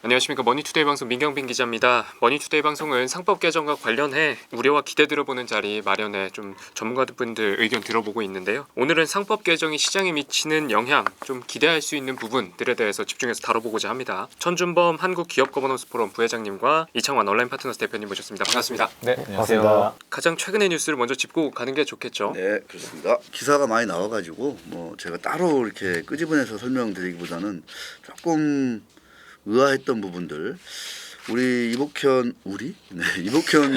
안녕하십니까. 머니투데이 방송 민경빈 기자입니다. 머니투데이 방송은 상법 개정과 관련해 우려와 기대 들어보는 자리 마련해 좀 전문가분들 의견 들어보고 있는데요. 오늘은 상법 개정이 시장에 미치는 영향, 좀 기대할 수 있는 부분들에 대해서 집중해서 다뤄보고자 합니다. 천준범 한국기업거버넌스포럼 부회장님과 이창환 온라인파트너스 대표님 모셨습니다. 반갑습니다. 네, 안녕하세요. 가장 최근의 뉴스를 먼저 짚고 가는 게 좋겠죠. 네, 그렇습니다. 기사가 많이 나와가지고 뭐 제가 따로 이렇게 끄집어내서 설명드리기보다는 조금 의아했던 부분들, 이복현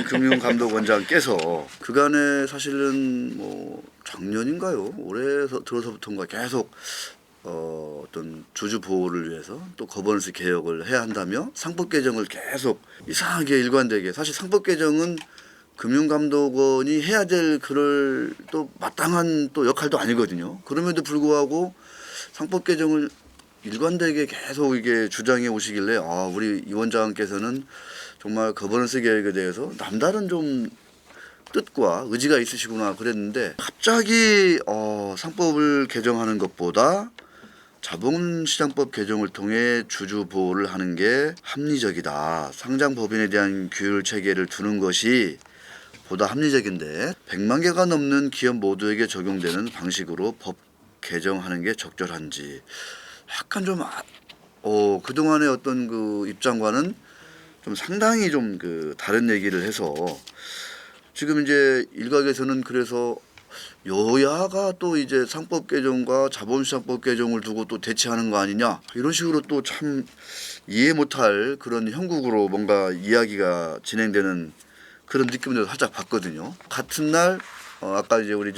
금융감독원장께서 그간에 사실은 뭐 작년인가요? 올해 들어서부터인가 계속 어떤 주주 보호를 위해서 또 거버넌스 개혁을 해야 한다며 상법 개정을 계속 이상하게 일관되게, 사실 상법 개정은 금융감독원이 해야 될 그럴 또 마땅한 또 역할도 아니거든요. 그럼에도 불구하고 상법 개정을 일관되게 계속 이게 주장해 오시길래 우리 이 원장께서는 정말 거버넌스 개혁에 대해서 남다른 좀 뜻과 의지가 있으시구나 그랬는데, 갑자기 상법을 개정하는 것보다 자본시장법 개정을 통해 주주 보호를 하는 게 합리적이다. 상장 법인에 대한 규율 체계를 두는 것이 보다 합리적인데 100만 개가 넘는 기업 모두에게 적용되는 방식으로 법 개정하는 게 적절한지, 약간 좀 그동안의 어떤 그 입장과는 좀 상당히 좀 그 다른 얘기를 해서, 지금 이제 일각에서는 그래서 여야가 또 이제 상법 개정과 자본시장법 개정을 두고 또 대치하는 거 아니냐, 이런 식으로 또 참 이해 못할 그런 형국으로 뭔가 이야기가 진행되는 그런 느낌도 살짝 봤거든요. 같은 날 아까 이제 우리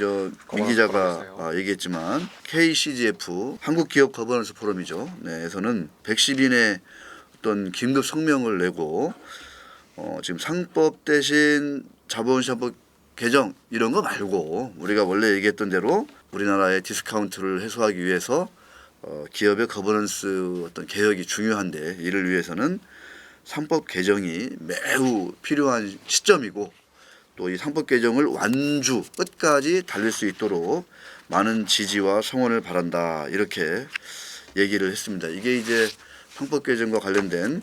민 기자가 얘기했지만 KCGF 한국기업 거버넌스 포럼이죠. 네, 에서는 110인의 어떤 긴급 성명을 내고 지금 상법 대신 자본시장법 개정 이런 거 말고 우리가 원래 얘기했던 대로 우리나라의 디스카운트를 해소하기 위해서 기업의 거버넌스 어떤 개혁이 중요한데, 이를 위해서는 상법 개정이 매우 필요한 시점이고, 또 이 상법 개정을 완주 끝까지 달릴 수 있도록 많은 지지와 성원을 바란다, 이렇게 얘기를 했습니다. 이게 이제 상법 개정과 관련된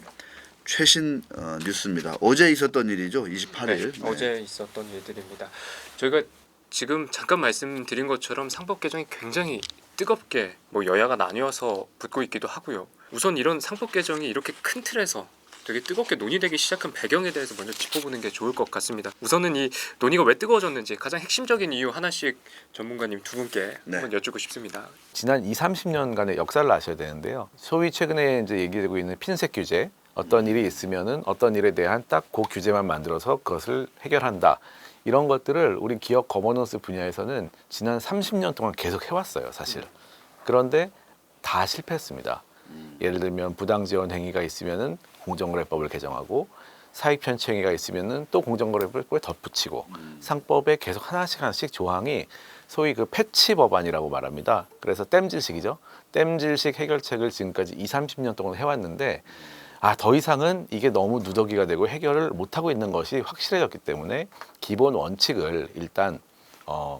최신 뉴스입니다. 어제 있었던 일이죠. 28일. 네, 어제 있었던 일들입니다. 저희가 지금 잠깐 말씀드린 것처럼 상법 개정이 굉장히 뜨겁게 여야가 나뉘어서 붙고 있기도 하고요. 우선 이런 상법 개정이 이렇게 큰 틀에서 되게 뜨겁게 논의되기 시작한 배경에 대해서 먼저 짚어보는 게 좋을 것 같습니다. 우선은 이 논의가 왜 뜨거워졌는지 가장 핵심적인 이유 하나씩 전문가님 두 분께 한번 여쭙고 싶습니다. 지난 20-30년간의 역사를 아셔야 되는데요. 소위 최근에 이제 얘기되고 있는 핀셋 규제, 어떤 일이 있으면은 어떤 일에 대한 딱 그 규제만 만들어서 그것을 해결한다. 이런 것들을 우리 기업 거버넌스 분야에서는 지난 30년 동안 계속 해왔어요, 사실. 그런데 다 실패했습니다. 예를 들면 부당 지원 행위가 있으면은 공정거래법을 개정하고, 사익 편취 행위가 있으면은 또 공정거래법을 덧붙이고, 상법에 계속 하나씩 조항이 소위 그 패치 법안이라고 말합니다. 그래서 땜질식이죠. 땜질식 해결책을 지금까지 20-30년 동안 해왔는데, 더 이상은 이게 너무 누더기가 되고 해결을 못하고 있는 것이 확실해졌기 때문에 기본 원칙을 일단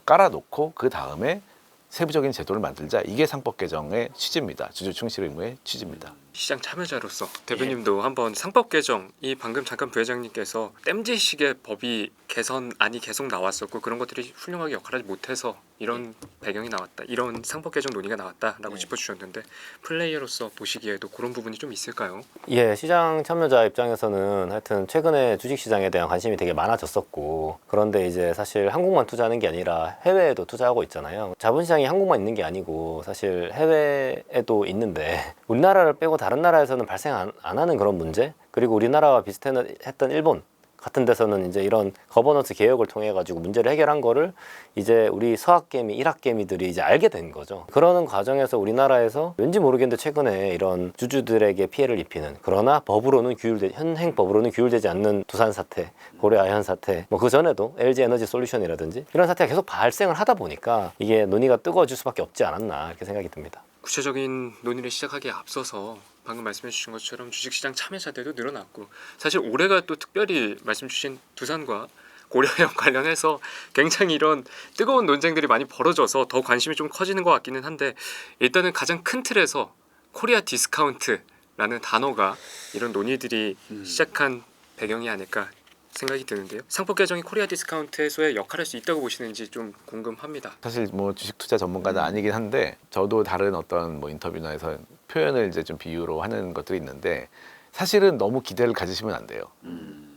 깔아놓고 그 다음에 세부적인 제도를 만들자. 이게 상법 개정의 취지입니다. 주주 충실 의무의 취지입니다. 시장 참여자로서 대표님도 한번 상법 개정, 이 방금 잠깐 부회장님께서 땜질식의 법이 개선안이 계속 나왔었고 그런 것들이 훌륭하게 역할하지 못해서 이런 배경이 나왔다, 이런 상법 개정 논의가 나왔다라고 짚어주셨는데, 플레이어로서 보시기에도 그런 부분이 좀 있을까요? 예, 시장 참여자 입장에서는 하여튼 최근에 주식시장에 대한 관심이 되게 많아졌었고, 그런데 이제 사실 한국만 투자하는 게 아니라 해외에도 투자하고 있잖아요. 자본시장이 한국만 있는 게 아니고 사실 해외에도 있는데, 우리나라를 빼고 다른 나라에서는 발생 안 하는 그런 문제, 그리고 우리나라와 비슷했던 일본 같은 데서는 이제 이런 거버넌스 개혁을 통해 가지고 문제를 해결한 거를 이제 우리 서학개미, 일학개미들이 이제 알게 된 거죠. 그러는 과정에서 우리나라에서 왠지 모르겠는데 최근에 이런 주주들에게 피해를 입히는, 그러나 현행 법으로는 규율되지 않는 두산 사태, 고려 아현 사태, 그 전에도 LG 에너지 솔루션이라든지 이런 사태가 계속 발생을 하다 보니까 이게 논의가 뜨거워질 수밖에 없지 않았나, 이렇게 생각이 듭니다. 구체적인 논의를 시작하기에 앞서서 방금 말씀해 주신 것처럼 주식시장 참여자들도 늘어났고, 사실 올해가 또 특별히 말씀 주신 두산과 고려형 관련해서 굉장히 이런 뜨거운 논쟁들이 많이 벌어져서 더 관심이 좀 커지는 것 같기는 한데, 일단은 가장 큰 틀에서 코리아 디스카운트 상법개정이라는 단어가 이런 논의들이 시작한 배경이 아닐까 생각이 드는데요. 상법개정이 코리아 디스카운트에서의 역할을 할 수 있다고 보시는지 좀 궁금합니다. 사실 뭐 주식 투자 전문가는 아니긴 한데 저도 다른 어떤 뭐 인터뷰나 해서 표현을 이제 좀 비유로 하는 것들이 있는데 사실은 너무 기대를 가지시면 안 돼요.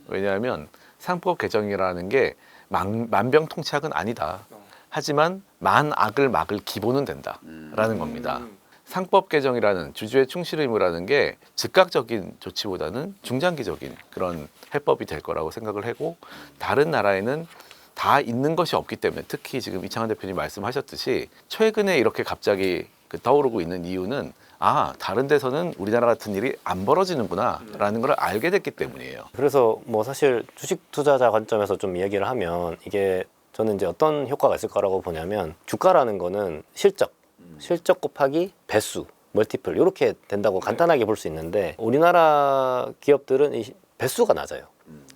왜냐하면 상법 개정이라는 게 만병통치약은 아니다. 하지만 만악을 막을 기본은 된다라는 겁니다. 상법 개정이라는 주주의 충실 의무라는 게 즉각적인 조치보다는 중장기적인 그런 해법이 될 거라고 생각을 하고 다른 나라에는 다 있는 것이 없기 때문에 특히 지금 이창환 대표님 말씀하셨듯이 최근에 이렇게 갑자기 떠오르고 있는 이유는 다른 데서는 우리나라 같은 일이 안 벌어지는구나라는 걸 알게 됐기 때문이에요. 그래서 뭐 사실 주식 투자자 관점에서 좀 이야기를 하면 이게 저는 이제 어떤 효과가 있을 거라고 보냐면 주가라는 거는 실적 곱하기 배수, 멀티플 이렇게 된다고 간단하게 볼 수 있는데 우리나라 기업들은 이 배수가 낮아요.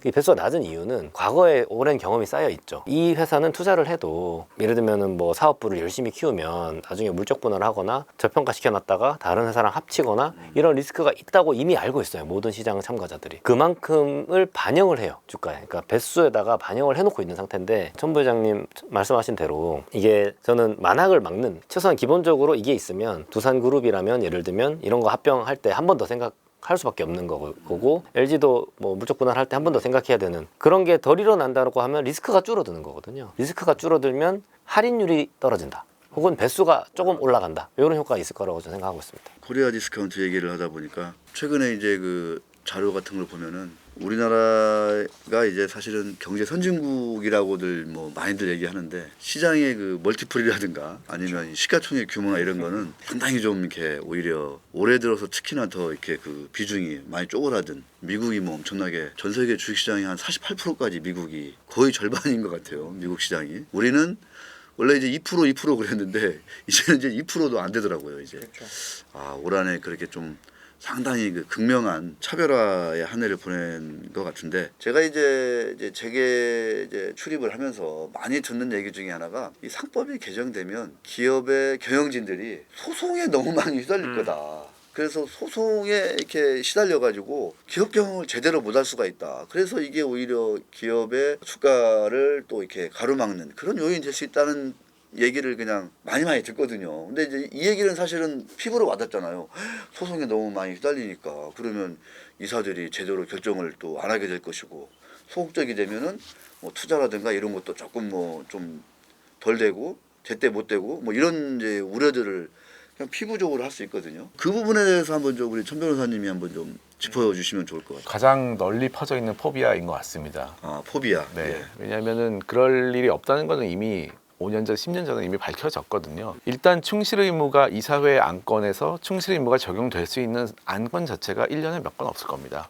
이 배수가 낮은 이유는 과거에 오랜 경험이 쌓여 있죠. 이 회사는 투자를 해도 예를 들면은 뭐 사업부를 열심히 키우면 나중에 물적 분할을 하거나 저평가 시켜놨다가 다른 회사랑 합치거나 이런 리스크가 있다고 이미 알고 있어요. 모든 시장 참가자들이 그만큼을 반영을 해요, 주가에. 그러니까 배수에다가 반영을 해놓고 있는 상태인데 천 부회장님 말씀하신 대로 이게 저는 만악을 막는 최소한 기본적으로 이게 있으면 두산그룹이라면 예를 들면 이런 거 합병할 때 한 번 더 할 수밖에 없는 거고 LG도 뭐 물적 분할할 때 한 번 더 생각해야 되는 그런 게 덜 일어난다고 하면 리스크가 줄어드는 거거든요. 리스크가 줄어들면 할인율이 떨어진다. 혹은 배수가 조금 올라간다. 이런 효과가 있을 거라고 저는 생각하고 있습니다. 코리아 디스카운트 얘기를 하다 보니까 최근에 이제 그 자료 같은 걸 보면은 우리나라가 이제 사실은 경제 선진국이라고들 뭐 많이들 얘기하는데 시장의 그 멀티플이라든가 아니면 시가총액 규모나 이런 거는 상당히 좀 이렇게 오히려 올해 들어서 특히나 더 이렇게 그 비중이 많이 쪼그라든 미국이 뭐 엄청나게 전 세계 주식시장이 한 48%까지 미국이 거의 절반인 것 같아요. 미국 시장이. 우리는 원래 이제 2% 그랬는데 이제는 이제 2%도 안 되더라고요. 이제 올 한해 그렇게 좀 상당히 그 극명한 차별화의 한 해를 보낸 것 같은데 제가 이제 재계 이제 출입을 하면서 많이 듣는 얘기 중에 하나가 이 상법이 개정되면 기업의 경영진들이 소송에 너무 많이 휘달릴 거다. 그래서 소송에 이렇게 시달려 가지고 기업 경영을 제대로 못할 수가 있다. 그래서 이게 오히려 기업의 주가를 또 이렇게 가로막는 그런 요인이 될 수 있다는 얘기를 그냥 많이 듣거든요. 근데 이제 이 얘기는 사실은 피부로 와닿잖아요. 소송에 너무 많이 휘달리니까 그러면 이사들이 제대로 결정을 또 안 하게 될 것이고 소극적이 되면은 뭐 투자라든가 이런 것도 조금 뭐 좀 덜 되고 제때 못 되고 뭐 이런 이제 우려들을 그냥 피부적으로 할 수 있거든요. 그 부분에 대해서 한번 좀 우리 천 변호사님이 한번 좀 짚어주시면 좋을 것 같아요. 가장 널리 퍼져 있는 포비아인 것 같습니다. 포비아. 네. 예. 왜냐하면은 그럴 일이 없다는 거는 이미 5년 전, 10년 전에 이미 밝혀졌거든요. 일단 충실 의무가 이사회 안건에서 충실 의무가 적용될 수 있는 안건 자체가 1년에 몇 건 없을 겁니다.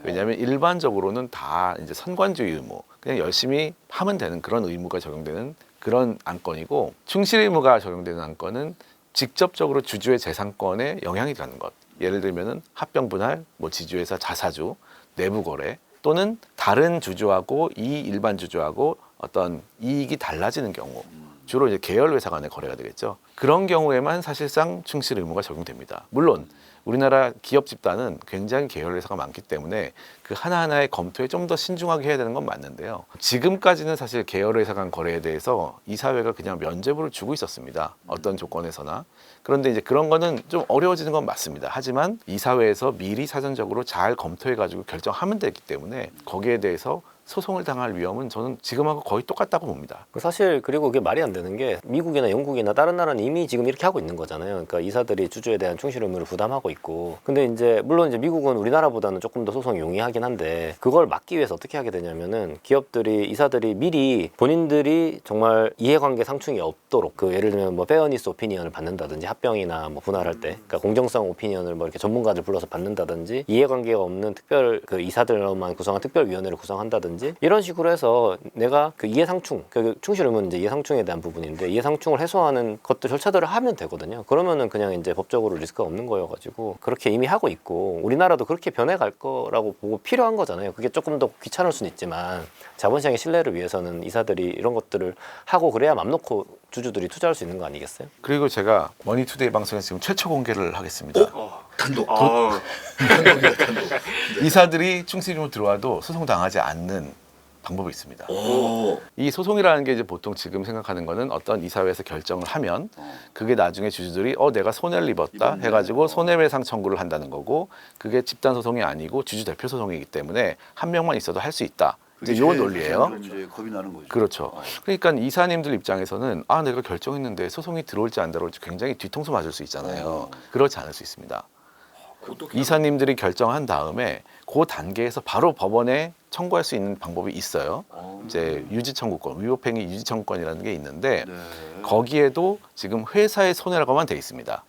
왜냐하면 일반적으로는 다 이제 선관주의 의무, 그냥 열심히 하면 되는 그런 의무가 적용되는 그런 안건이고 충실 의무가 적용되는 안건은 직접적으로 주주의 재산권에 영향이 가는 것. 예를 들면은 합병 분할, 뭐 지주회사 자사주, 내부 거래 또는 다른 주주하고 이 일반 주주하고 어떤 이익이 달라지는 경우 주로 이제 계열 회사 간의 거래가 되겠죠. 그런 경우에만 사실상 충실 의무가 적용됩니다. 물론 우리나라 기업 집단은 굉장히 계열 회사가 많기 때문에 그 하나하나의 검토에 좀 더 신중하게 해야 되는 건 맞는데요. 지금까지는 사실 계열 회사 간 거래에 대해서 이사회가 그냥 면죄부를 주고 있었습니다. 어떤 조건에서나. 그런데 이제 그런 거는 좀 어려워지는 건 맞습니다. 하지만 이사회에서 미리 사전적으로 잘 검토해가지고 결정하면 되기 때문에 거기에 대해서 소송을 당할 위험은 저는 지금하고 거의 똑같다고 봅니다. 사실 그리고 그게 말이 안 되는 게 미국이나 영국이나 다른 나라는 이미 지금 이렇게 하고 있는 거잖아요. 그러니까 이사들이 주주에 대한 충실 의무를 부담하고 있고 근데 이제 물론 이제 미국은 우리나라보다는 조금 더 소송이 용이하긴 한데 그걸 막기 위해서 어떻게 하게 되냐면은 기업들이 이사들이 미리 본인들이 정말 이해관계 상충이 없도록 그 예를 들면 뭐 페어니스 오피니언을 받는다든지 합병이나 뭐 분할할 때 그러니까 공정성 오피니언을 뭐 이렇게 전문가들 불러서 받는다든지 이해관계가 없는 특별 그 이사들만 구성한 특별위원회를 구성한다든지 이런 식으로 해서 내가 그 이해상충, 그 충실 의무는 이제 이해상충에 대한 부분인데 이해상충을 해소하는 것도 절차들을 하면 되거든요. 그러면은 그냥 이제 법적으로 리스크가 없는 거여가지고 그렇게 이미 하고 있고 우리나라도 그렇게 변해갈 거라고 보고 필요한 거잖아요. 그게 조금 더 귀찮을 수는 있지만 자본시장의 신뢰를 위해서는 이사들이 이런 것들을 하고 그래야 맘 놓고 주주들이 투자할 수 있는 거 아니겠어요? 그리고 제가 머니투데이 방송에서 지금 최초 공개를 하겠습니다. 단독. 아, 단독이야, 단독. 이사들이 충실임으로 들어와도 소송당하지 않는 방법이 있습니다. 오. 이 소송이라는 게 이제 보통 지금 생각하는 거는 어떤 이사회에서 결정을 하면 그게 나중에 주주들이 내가 손해를 입었다 입었네. 해가지고 손해배상 청구를 한다는 거고, 그게 집단 소송이 아니고 주주 대표 소송이기 때문에 한 명만 있어도 할 수 있다. 이제 요 논리예요. 이제 겁이 나는 거죠. 그렇죠. 그러니까 이사님들 입장에서는 내가 결정했는데 소송이 들어올지 안 들어올지 굉장히 뒤통수 맞을 수 있잖아요. 그렇지 않을 수 있습니다. 이사님들이 결정한 다음에 그 단계에서 바로 법원에 청구할 수 있는 방법이 있어요. 이제 유지 청구권, 위법행위 유지 청구권이라는 게 있는데 네. 거기에도 지금 회사의 손해라고만 돼 있습니다.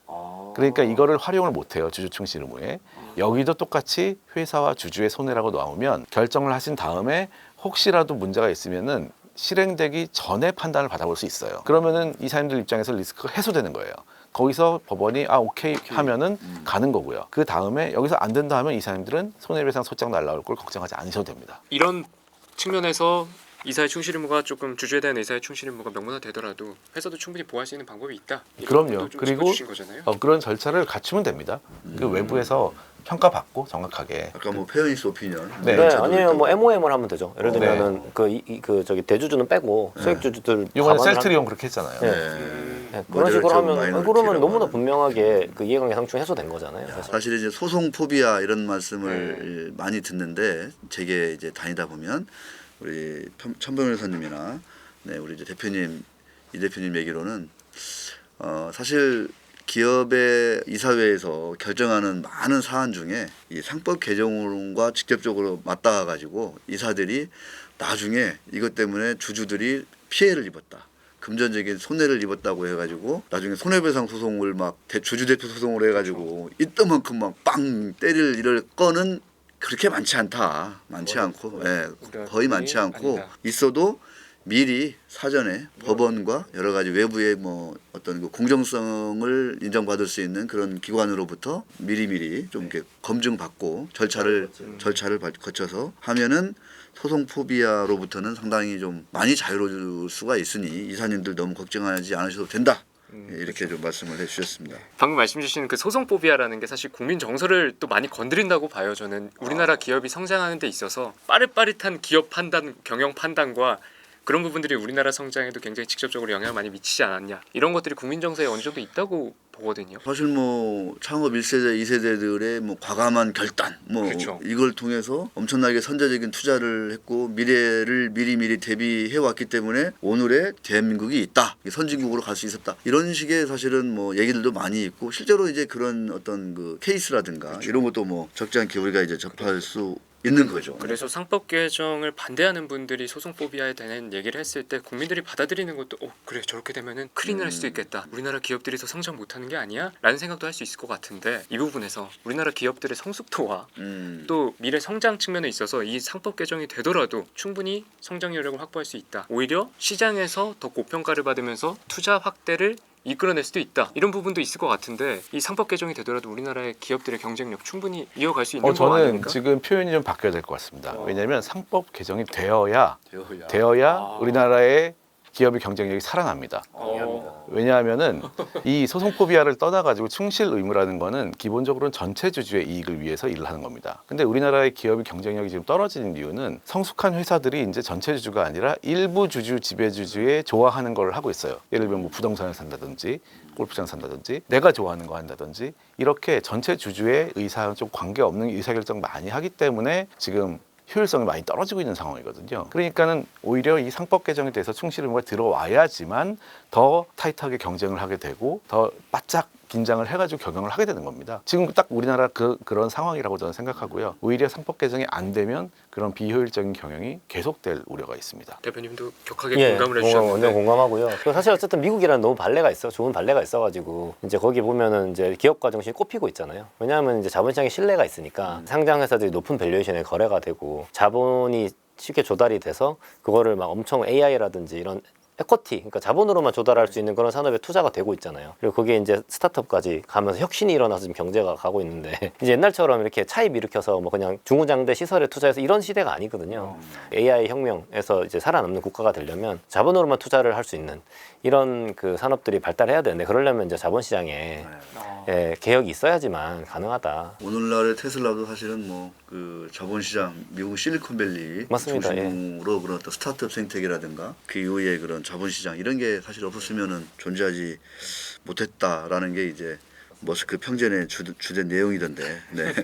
그러니까 이거를 활용을 못 해요. 주주 충실 의무에. 여기도 똑같이 회사와 주주의 손해라고 나오면 결정을 하신 다음에 혹시라도 문제가 있으면은 실행되기 전에 판단을 받아볼 수 있어요. 그러면은 이사님들 입장에서 리스크가 해소되는 거예요. 거기서 법원이 오케이 하면은 가는 거고요. 그 다음에 여기서 안 된다 하면 이사님들은 손해배상 소장 날라올 걸 걱정하지 않으셔도 됩니다. 이런 측면에서 이사의 충실 의무가 조금 주주에 대한 이사의 충실 의무가 명문화되더라도 회사도 충분히 보호할 수 있는 방법이 있다. 이런 그럼요. 것도 좀 그리고 짚어주신 거잖아요. 그런 절차를 갖추면 됩니다. 그 외부에서 평가받고 정확하게. 아까 뭐 페어니스 오피니언. 네. 네, 아니면 뭐 MOM을 하면 되죠. 예를 네. 들면은 그 저기 대주주는 빼고 수익주주들 이번에 감안을 셀트리온 그렇게 했잖아요. 네. 네, 그런 식으로 하면 그러면 너무나 분명하게 그 이해관계 상충 해소된 거잖아요. 사실. 사실 이제 소송 포비아 이런 말씀을 많이 듣는데 제게 이제 다니다 보면 우리 천변호사님이나 우리 이제 대표님 이 대표님 얘기로는 사실 기업의 이사회에서 결정하는 많은 사안 중에 이 상법 개정과 직접적으로 맞닿아 가지고 이사들이 나중에 이것 때문에 주주들이 피해를 입었다. 금전적인 손해를 입었다고 해가지고 나중에 손해배상 소송을 막 주주 대표 소송을 해가지고 이때만큼 막 빵 때릴 이럴 건은 그렇게 많지 않다. 많지 않고, 거의 많지 않고 아니다. 있어도 미리 사전에 법원과 여러 가지 외부의 뭐 어떤 그 공정성을 인정받을 수 있는 그런 기관으로부터 미리미리 좀 이렇게 검증받고 절차를 거쳐서 하면은 소송 포비아로부터는 상당히 좀 많이 자유로울 수가 있으니 이사님들 너무 걱정하지 않으셔도 된다. 이렇게 좀 말씀을 해주셨습니다. 방금 말씀 주신 그 소송 포비아라는 게 사실 국민 정서를 또 많이 건드린다고 봐요. 저는 우리나라 기업이 성장하는 데 있어서 빠릿빠릿한 기업 판단, 경영 판단과 그런 부분들이 우리나라 성장에도 굉장히 직접적으로 영향을 많이 미치지 않았냐, 이런 것들이 국민 정서에 어느 정도 있다고 보거든요. 사실 뭐 창업 1세대, 2세대들의 뭐 과감한 결단 뭐 그렇죠. 이걸 통해서 엄청나게 선제적인 투자를 했고 미래를 미리미리 대비해 왔기 때문에 오늘의 대한민국이 있다. 선진국으로 갈 수 있었다. 이런 식의 사실은 뭐 얘기들도 많이 있고 실제로 이제 그런 어떤 그 케이스라든가 그렇죠. 이런 것도 뭐 적지 않게 우리가 이제 접할 수 있는 거죠. 그래서 상법 개정을 반대하는 분들이 소송 포비아에 대한 얘기를 했을 때 국민들이 받아들이는 것도 그래 저렇게 되면은 큰일 날 수도 있겠다. 우리나라 기업들이 더 성장 못하는 게 아니야? 라는 생각도 할 수 있을 것 같은데 이 부분에서 우리나라 기업들의 성숙도와 또 미래 성장 측면에 있어서 이 상법 개정이 되더라도 충분히 성장 여력을 확보할 수 있다. 오히려 시장에서 더 고평가를 받으면서 투자 확대를 이끌어낼 수도 있다. 이런 부분도 있을 것 같은데 이 상법 개정이 되더라도 우리나라의 기업들의 경쟁력 충분히 이어갈 수 있는 거 저는 아닙니까? 지금 표현이 좀 바뀌어야 될 것 같습니다. 왜냐하면 상법 개정이 되어야 아. 우리나라의 기업의 경쟁력이 살아납니다. 왜냐하면은 이 소송 포비아를 떠나가지고 충실 의무라는 거는 기본적으로는 전체 주주의 이익을 위해서 일을 하는 겁니다. 근데 우리나라의 기업의 경쟁력이 지금 떨어지는 이유는 성숙한 회사들이 이제 전체 주주가 아니라 일부 주주, 지배주주에 좋아하는 걸 하고 있어요. 예를 들면 뭐 부동산을 산다든지 골프장 산다든지 내가 좋아하는 거 한다든지 이렇게 전체 주주의 의사랑 좀 관계없는 의사결정 많이 하기 때문에 지금 효율성이 많이 떨어지고 있는 상황이거든요. 그러니까는 오히려 이 상법 개정에 대해서 충실 의무가 들어와야지만 더 타이트하게 경쟁을 하게 되고 더 바짝 긴장을 해가지고 경영을 하게 되는 겁니다. 지금 딱 우리나라 그런 상황이라고 저는 생각하고요. 오히려 상법 개정이 안 되면 그런 비효율적인 경영이 계속될 우려가 있습니다. 대표님도 격하게 공감을 완전 해주셨는데 공감하고요. 그리고 사실 어쨌든 미국이라는 너무 발레가 있어, 좋은 발레가 있어가지고 이제 거기 보면은 이제 기업가 정신이 꼽히고 있잖아요. 왜냐하면 이제 자본시장에 신뢰가 있으니까 상장 회사들이 높은 밸류에이션에 거래가 되고 자본이 쉽게 조달이 돼서 그거를 막 엄청 AI라든지 이런 에쿼티, 그러니까 자본으로만 조달할 수 있는 그런 산업에 투자가 되고 있잖아요. 그리고 거기에 이제 스타트업까지 가면서 혁신이 일어나서 지금 경제가 가고 있는데 이제 옛날처럼 이렇게 차입 일으켜서 뭐 그냥 중후장대 시설에 투자해서 이런 시대가 아니거든요. AI 혁명에서 이제 살아남는 국가가 되려면 자본으로만 투자를 할 수 있는 이런 그 산업들이 발달해야 되는데 그러려면 이제 자본시장에 개혁이 있어야지만 가능하다. 오늘날의 테슬라도 사실은 뭐 그 자본시장 미국 실리콘밸리 맞습니다. 중심으로 그런 어떤 스타트업 생태계라든가 그 이후에 그런 자본시장 이런 게 사실 없었으면은 존재하지 못했다라는 게 이제 머스크 평전의 주된 내용이던데. 네.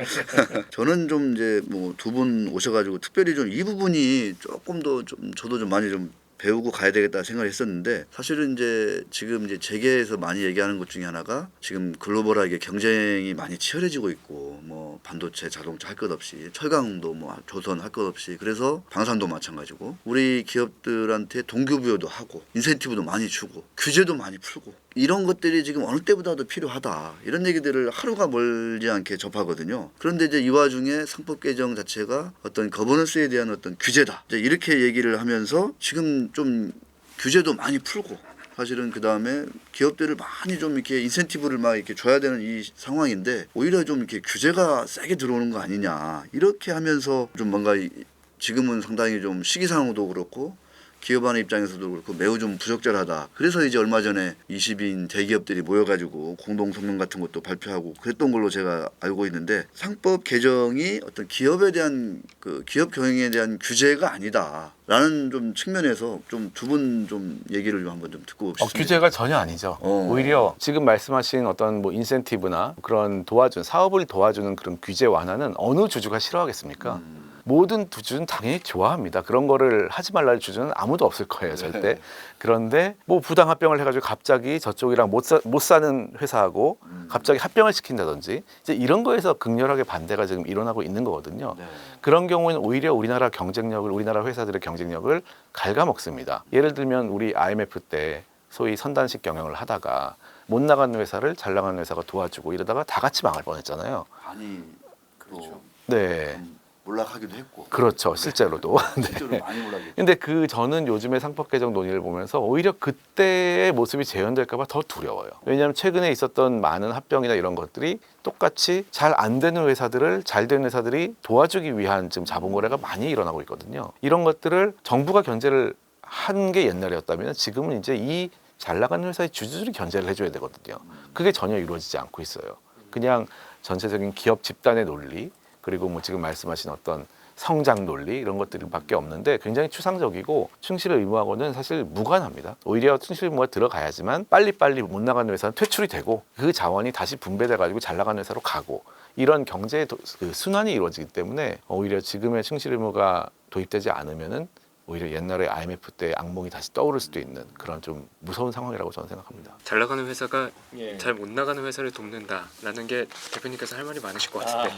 저는 좀 이제 뭐 두 분 오셔가지고 특별히 좀 이 부분이 조금 더 좀 저도 좀 많이 좀 배우고 가야 되겠다 생각을 했었는데 사실은 이제 지금 이제 재계에서 많이 얘기하는 것 중에 하나가 지금 글로벌하게 경쟁이 많이 치열해지고 있고 뭐 반도체, 자동차 할 것 없이 철강도 뭐 조선 할 것 없이 그래서 방산도 마찬가지고 우리 기업들한테 동기부여도 하고 인센티브도 많이 주고 규제도 많이 풀고 이런 것들이 지금 어느 때보다도 필요하다 이런 얘기들을 하루가 멀지 않게 접하거든요. 그런데 이제 이 와중에 상법 개정 자체가 어떤 거버넌스에 대한 어떤 규제다 이제 이렇게 얘기를 하면서 지금 좀 규제도 많이 풀고 사실은 그 다음에 기업들을 많이 좀 이렇게 인센티브를 막 이렇게 줘야 되는 이 상황인데 오히려 좀 이렇게 규제가 세게 들어오는 거 아니냐 이렇게 하면서 좀 뭔가 지금은 상당히 좀 시기상으로도 그렇고 기업안의 입장에서도 그렇고 매우 좀 부적절하다. 그래서 이제 얼마 전에 20인 대기업들이 모여가지고 공동성명 같은 것도 발표하고 그랬던 걸로 제가 알고 있는데 상법 개정이 어떤 기업에 대한 그 기업 경영에 대한 규제가 아니다라는 좀 측면에서 좀 두 분 좀 얘기를 좀 한번 좀 듣고 싶습니다. 규제가 전혀 아니죠. 오히려 지금 말씀하신 어떤 뭐 인센티브나 그런 사업을 도와주는 그런 규제 완화는 어느 주주가 싫어하겠습니까? 모든 주주는 당연히 좋아합니다. 그런 거를 하지 말라는 주주는 아무도 없을 거예요, 절대. 그런데 뭐 부당 합병을 해가지고 갑자기 저쪽이랑 못 사는 회사하고 갑자기 합병을 시킨다든지 이제 이런 거에서 극렬하게 반대가 지금 일어나고 있는 거거든요. 그런 경우는 오히려 우리나라 회사들의 경쟁력을 갉아먹습니다. 예를 들면 우리 IMF 때 소위 선단식 경영을 하다가 못 나가는 회사를 잘 나가는 회사가 도와주고 이러다가 다 같이 망할 뻔했잖아요. 많이 그렇죠. 네. 몰락하기도 했고. 그렇죠. 실제로도. 실제로 많이 몰락했고. 근데 저는 요즘에 상법 개정 논의를 보면서 오히려 그때의 모습이 재현될까 봐 더 두려워요. 왜냐하면 최근에 있었던 많은 합병이나 이런 것들이 똑같이 잘 안 되는 회사들을 잘 되는 회사들이 도와주기 위한 지금 자본 거래가 많이 일어나고 있거든요. 이런 것들을 정부가 견제를 한 게 옛날이었다면 지금은 이제 이 잘 나가는 회사의 주주들이 견제를 해줘야 되거든요. 그게 전혀 이루어지지 않고 있어요. 그냥 전체적인 기업 집단의 논리 그리고 뭐 지금 말씀하신 어떤 성장 논리 이런 것들밖에 없는데 굉장히 추상적이고 충실 의무하고는 사실 무관합니다. 오히려 충실 의무가 들어가야지만 빨리빨리 못 나가는 회사는 퇴출이 되고 그 자원이 다시 분배돼가지고 잘 나가는 회사로 가고 이런 경제의 그 순환이 이루어지기 때문에 오히려 지금의 충실 의무가 도입되지 않으면은 오히려 옛날에 IMF 때 악몽이 다시 떠오를 수도 있는 그런 좀 무서운 상황이라고 저는 생각합니다. 잘 나가는 회사가 잘 못 나가는 회사를 돕는다라는 게 대표님께서 할 말이 많으실 것 같은데.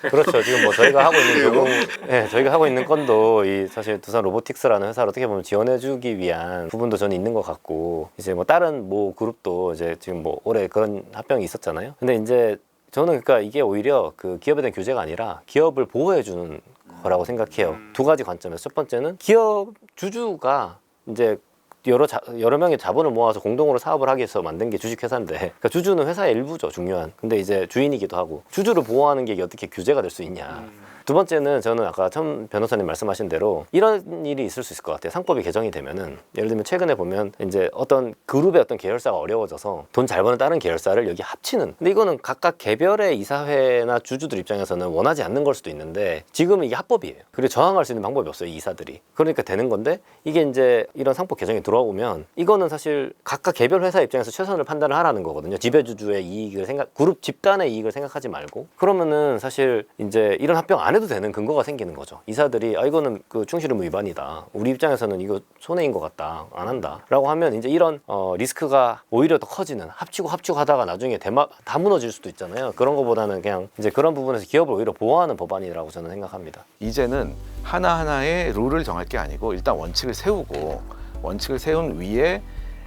그렇죠. 지금 뭐 저희가 하고 있는 저희가 하고 있는 건도 이 사실 두산 로보틱스라는 회사를 어떻게 보면 지원해주기 위한 부분도 저는 있는 것 같고 이제 뭐 다른 뭐 그룹도 이제 지금 뭐 올해 그런 합병이 있었잖아요. 근데 이제 저는 그러니까 이게 오히려 그 기업에 대한 규제가 아니라 기업을 보호해주는 거라고 생각해요. 두 가지 관점에서 첫 번째는 기업 주주가 이제 여러 명의 자본을 모아서 공동으로 사업을 하기 위해서 만든 게 주식회사인데 그러니까 주주는 회사의 일부죠. 중요한. 근데 이제 주인이기도 하고 주주를 보호하는 게 어떻게 규제가 될 수 있냐. 두 번째는 저는 아까 천 변호사님 말씀하신 대로 이런 일이 있을 수 있을 것 같아요. 상법이 개정이 되면은 예를 들면 최근에 보면 이제 어떤 그룹의 어떤 계열사가 어려워져서 돈 잘 버는 다른 계열사를 여기 합치는. 근데 이거는 각각 개별의 이사회나 주주들 입장에서는 원하지 않는 걸 수도 있는데 지금은 이게 합법이에요. 그리고 저항할 수 있는 방법이 없어요. 이 이사들이. 그러니까 되는 건데 이게 이제 이런 상법 개정이 들어오면 이거는 사실 각각 개별 회사 입장에서 최선을 판단을 하라는 거거든요. 지배주주의 이익을 그룹 집단의 이익을 생각하지 말고 그러면은 사실 이제 이런 합병 안 해도 되는 근거가 생기는 거죠. 이사들이 이거는 그 충실 의무 위반이다. 우리 입장에서는 이거 손해인 것 같다. 안 한다라고 하면 이제 이런 리스크가 오히려 더 커지는 합치고 하다가 나중에 다 무너질 수도 있잖아요. 그런 거보다는 그냥 이제 그런 부분에서 기업을 오히려 보호하는 법안이라고 저는 생각합니다. 이제는 하나하나의 룰을 정할 게 아니고 일단 원칙을 세우고 원칙을 세운 위에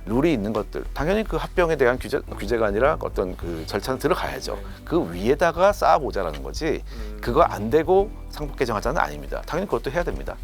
룰이 있는 것들 당연히 그 합병에 대한 규제가 아니라 어떤 그 절차는 들어가야죠. 그 위에다가 쌓아보자라는 거지 그거 안 되고 상법 개정하자는 아닙니다. 당연히 그것도 해야 됩니다.